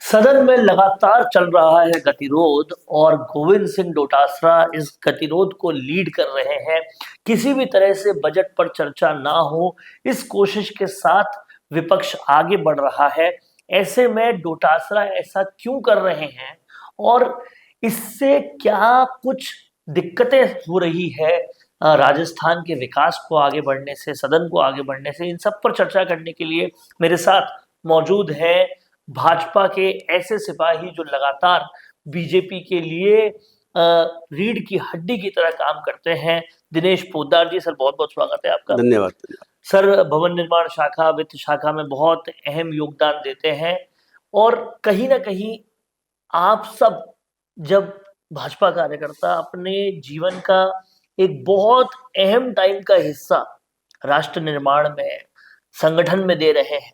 सदन में लगातार चल रहा है गतिरोध और गोविंद सिंह डोटासरा इस गतिरोध को लीड कर रहे हैं। किसी भी तरह से बजट पर चर्चा ना हो, इस कोशिश के साथ विपक्ष आगे बढ़ रहा है। ऐसे में डोटासरा ऐसा क्यों कर रहे हैं और इससे क्या कुछ दिक्कतें हो रही है राजस्थान के विकास को आगे बढ़ने से, सदन को आगे बढ़ने से, इन सब पर चर्चा करने के लिए मेरे साथ मौजूद है भाजपा के ऐसे सिपाही जो लगातार बीजेपी के लिए रीढ़ की हड्डी की तरह काम करते हैं। दिनेश पोद्दार जी, सर बहुत बहुत स्वागत है आपका। धन्यवाद। सर भवन निर्माण शाखा, वित्त शाखा में बहुत अहम योगदान देते हैं और कहीं ना कहीं आप सब जब भाजपा कार्यकर्ता अपने जीवन का एक बहुत अहम टाइम का हिस्सा राष्ट्र निर्माण में, संगठन में दे रहे हैं,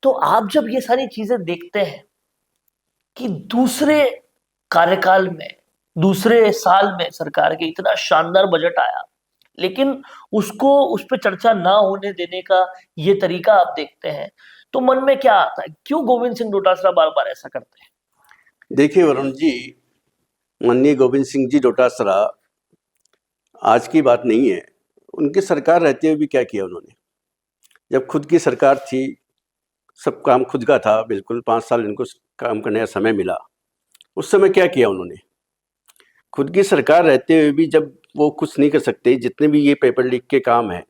तो आप जब ये सारी चीजें देखते हैं कि दूसरे कार्यकाल में, दूसरे साल में सरकार के इतना शानदार बजट आया, लेकिन उसको उस पर चर्चा ना होने देने का ये तरीका आप देखते हैं, तो मन में क्या आता है? क्यों गोविंद सिंह डोटासरा बार बार ऐसा करते हैं? देखिए वरुण जी, माननीय गोविंद सिंह जी डोटासरा आज की बात नहीं है। उनकी सरकार रहते हुए भी क्या किया उन्होंने? जब खुद की सरकार थी, सब काम खुद का था, बिल्कुल 5 साल इनको काम करने का समय मिला। उस समय क्या किया उन्होंने? खुद की सरकार रहते हुए भी जब वो कुछ नहीं कर सकते, जितने भी ये पेपर लीक के काम है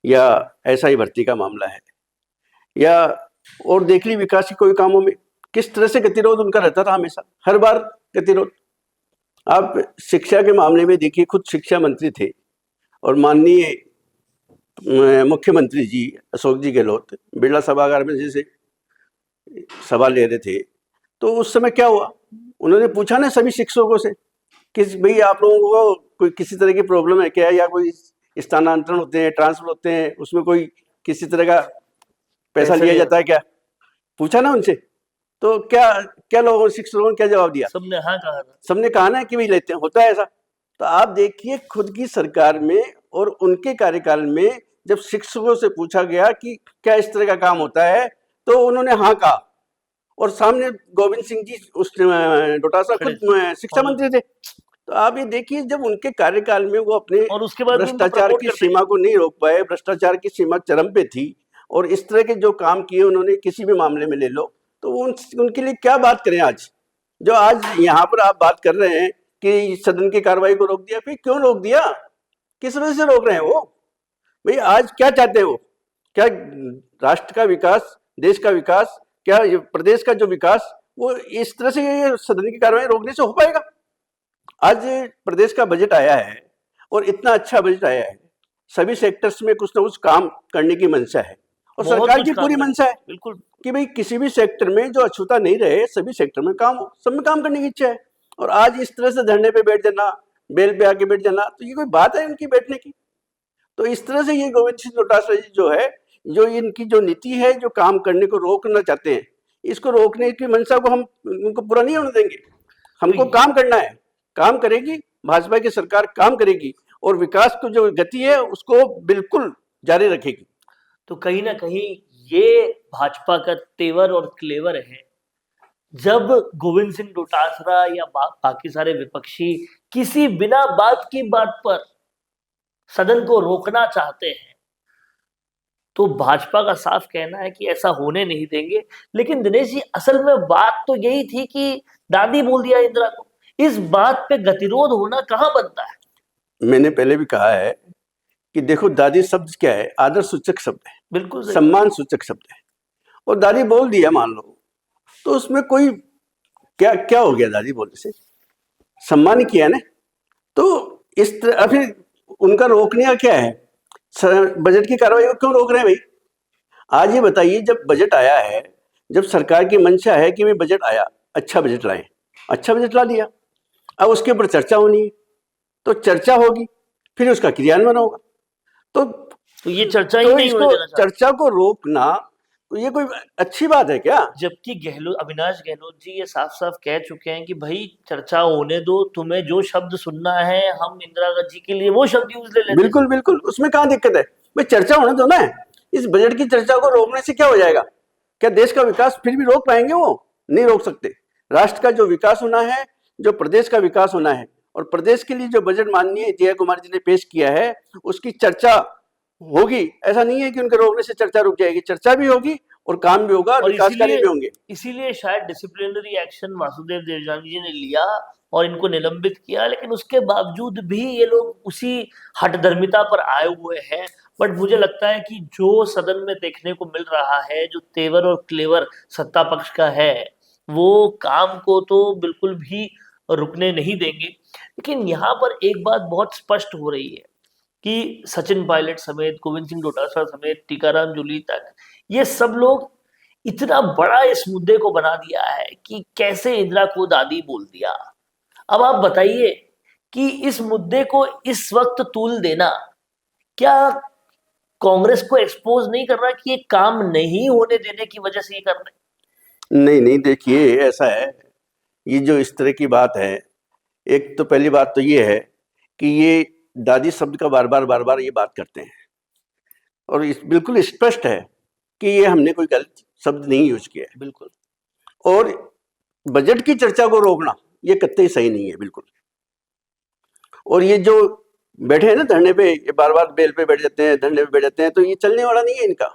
या ऐसा ही भर्ती का मामला है या और देख ली विकास के कोई कामों में, किस तरह से गतिरोध उनका रहता था, हमेशा हर बार गतिरोध। आप शिक्षा के मामले में देखिए, खुद शिक्षा मंत्री थे और माननीय मुख्यमंत्री जी अशोक जी गहलोत बिरला सभागार में जैसे सभा ले रहे थे, तो उस समय क्या हुआ? उन्होंने पूछा ना सभी शिक्षकों से कि भाई आप लोगों को कोई किसी तरह की प्रॉब्लम है क्या, या कोई स्थानांतरण होते हैं, ट्रांसफर होते हैं, उसमें कोई किसी तरह का पैसा लिया जाता है क्या? पूछा ना उनसे। तो क्या क्या लोगों शिक्षकों ने क्या जवाब दिया? सबने हाँ कहा था। सबने कहा ना कि भाई लेते हैं, होता है ऐसा। तो आप देखिए, खुद की सरकार में और उनके कार्यकाल में जब शिक्षकों से पूछा गया कि क्या इस तरह का काम होता है, तो उन्होंने हाँ कहा। और सामने गोविंद सिंह जी उस डोटासरा खुद शिक्षा मंत्री थे। तो आप ये देखिए, जब उनके कार्यकाल में वो अपने और उसके बाद भ्रष्टाचार की सीमा को नहीं रोक पाए, भ्रष्टाचार की सीमा चरम पे थी, और इस तरह के जो काम किए उन्होंने, किसी भी मामले में ले लो, तो उनके लिए क्या बात करें आज? जो आज यहाँ पर आप बात कर रहे हैं कि सदन की कार्रवाई को रोक दिया, फिर क्यों रोक दिया? किस वजह से रोक रहे हैं वो? भाई आज क्या चाहते हैं वो? क्या राष्ट्र का विकास, देश का विकास, क्या प्रदेश का जो विकास, वो इस तरह से सदन की कार्रवाई रोकने से हो पाएगा? आज प्रदेश का बजट आया है और इतना अच्छा बजट आया है, सभी सेक्टर्स में कुछ ना कुछ काम करने की मंशा है और सरकार की पूरी मंशा है बिल्कुल कि भाई किसी भी सेक्टर में जो अछूता नहीं रहे, सभी सेक्टर में काम हो, सब में काम करने की इच्छा है। और आज इस तरह से धरने पे बैठ जाना, बेल पे आके बैठ जाना, तो ये कोई बात है उनकी बैठने की? तो इस तरह से ये गोविंद सिंह डोटासरा जी जो है, जो इनकी जो नीति है, जो काम करने को रोकना चाहते हैं, इसको रोकने की मंशा को हम उनको पूरा नहीं होने देंगे। हमको काम करना है, काम करेगी भाजपा की सरकार, काम करेगी और विकास को जो गति है उसको बिल्कुल जारी रखेगी। तो कहीं ना कहीं ये भाजपा का तेवर और क्लेवर है। जब गोविंद सिंह डोटासरा या बाकी सारे विपक्षी किसी बिना बात की बात पर सदन को रोकना चाहते हैं, तो भाजपा का साफ कहना है कि ऐसा होने नहीं देंगे। लेकिन दिनेश जी, असल में बात तो यही थी कि दादी बोल दिया इंदिरा को। इस बात पे गतिरोध होना कहां बनता है? मैंने पहले भी कहा है कि देखो, दादी शब्द क्या है? आदर सूचक शब्द है, बिल्कुल सम्मान सूचक शब्द है। और दादी बोल दिया मान लो, तो उसमें कोई क्या क्या हो गया? दादी बोलने से सम्मान किया ना। तो इस तरह फिर उनका रोकने का क्या है? बजट की कार्रवाई को क्यों रोक रहे हैं भाई? आज ये बताइए, जब बजट आया है, जब सरकार की मंशा है कि भाई बजट आया, अच्छा बजट लाए, अच्छा बजट ला दिया, अब उसके ऊपर चर्चा होनी है, तो चर्चा होगी, फिर उसका क्रियान्वयन होगा। तो ये चर्चा ही नहीं होने देना चाहते। चर्चा को रोकना, तो ये कोई अच्छी बात है क्या? जबकि अविनाश गहलोत जी ये साफ साफ कह चुके हैं कि भाई चर्चा होने दो, तुम्हें जो शब्द सुनना है हम इंदिरा गांधी के लिए वो शब्द यूज ले लेते हैं। बिल्कुल बिल्कुल, उसमें कहाँ दिक्कत है भाई? चर्चा होने दो ना। इस बजट की चर्चा को रोकने से क्या हो जाएगा? क्या देश का विकास फिर भी रोक पाएंगे वो? नहीं रोक सकते। राष्ट्र का जो विकास होना है, जो प्रदेश का विकास होना है, और प्रदेश के लिए जो बजट माननीय जया कुमार जी ने पेश किया है उसकी चर्चा होगी। ऐसा नहीं है कि उनके रोकने से चर्चा रुक जाएगी, चर्चा भी होगी और काम भी होगा और विकास कार्य भी होंगे। इसीलिए शायद डिसिप्लिनरी एक्शन वासुदेव देवजानी जी ने लिया और इनको निलंबित किया, लेकिन उसके बावजूद भी ये लोग उसी हठधर्मिता पर आए हुए हैं। बट मुझे लगता है कि जो सदन में देखने को मिल रहा है, जो तेवर और क्लेवर सत्ता पक्ष का है, वो काम को तो बिल्कुल भी रुकने नहीं देंगे। लेकिन यहाँ पर एक बात बहुत स्पष्ट हो रही है कि सचिन पायलट समेत, गोविंद सिंह डोटासरा समेत, टीकाराम जूली तक, ये सब लोग इतना बड़ा इस मुद्दे को बना दिया है कि कैसे इंदिरा को दादी बोल दिया। अब आप बताइए कि इस मुद्दे को इस वक्त तूल देना क्या कांग्रेस को एक्सपोज नहीं कर रहा कि ये काम नहीं होने देने की वजह से ये कर रहे? नहीं, देखिए ऐसा है, ये जो इस तरह की बात है, एक तो पहली बात तो ये है कि ये दादी शब्द का बार बार ये बात करते हैं और बिल्कुल स्पष्ट है कि ये हमने कोई गलत शब्द नहीं यूज किया है। बिल्कुल। और बजट की चर्चा को रोकना ये कतई सही नहीं है, बिल्कुल। और ये जो बैठे हैं ना धरने पे, ये बार बेल पे बैठ जाते हैं, धरने पे बैठ जाते हैं, तो ये चलने वाला नहीं है इनका।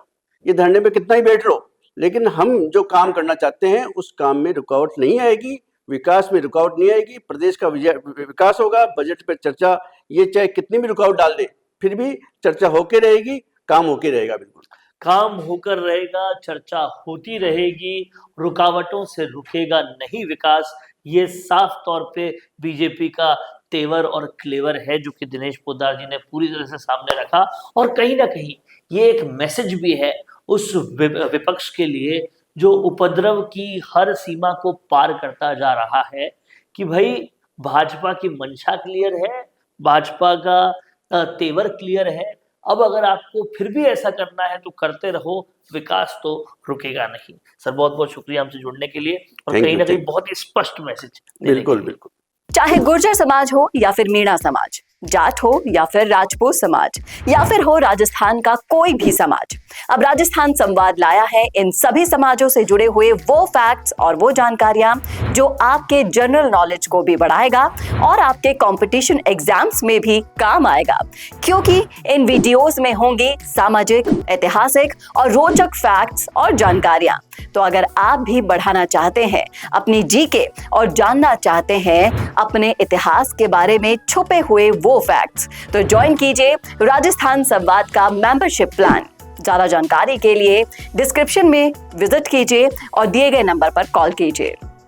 ये धरने पे कितना ही बैठ लो, लेकिन हम जो काम करना चाहते हैं उस काम में रुकावट नहीं आएगी, विकास में रुकावट नहीं आएगी, प्रदेश का विकास होगा। बजट पे चर्चा ये चाहे कितनी भी रुकावट डाल दे, फिर भी चर्चा होके रहेगी, काम होके रहेगा। बिल्कुल काम होकर रहेगा, चर्चा होती रहेगी, रुकावटों से रुकेगा नहीं विकास। ये साफ तौर पे बीजेपी का तेवर और क्लेवर है जो कि दिनेश पोद्दार जी ने पूरी तरह से सामने रखा। और कहीं ना कहीं ये एक मैसेज भी है उस विपक्ष के लिए जो उपद्रव की हर सीमा को पार करता जा रहा है कि भाई भाजपा की मंशा क्लियर है, भाजपा का तेवर क्लियर है। अब अगर आपको फिर भी ऐसा करना है तो करते रहो, विकास तो रुकेगा नहीं। सर बहुत बहुत शुक्रिया हमसे जुड़ने के लिए और कहीं ना कहीं बहुत ही स्पष्ट मैसेज। बिल्कुल। चाहे गुर्जर समाज हो या फिर मीणा समाज, जाट हो या फिर राजपूत समाज, या फिर हो राजस्थान का कोई भी समाज, अब राजस्थान संवाद लाया है इन सभी समाजों से जुड़े हुए वो फैक्ट्स और वो जानकारियां जो आपके जनरल नॉलेज को भी बढ़ाएगा और आपके कंपटीशन एग्जाम्स में भी काम आएगा। क्योंकि इन वीडियोस में होंगी सामाजिक, ऐतिहासिक और रोचक फैक्ट्स और जानकारियां। तो अगर आप भी बढ़ाना चाहते हैं अपनी जीके और जानना चाहते हैं अपने इतिहास के बारे में छुपे हुए वो फैक्ट्स, तो ज्वाइन कीजिए राजस्थान संवाद का मेंबरशिप प्लान। ज्यादा जानकारी के लिए डिस्क्रिप्शन में विजिट कीजिए और दिए गए नंबर पर कॉल कीजिए।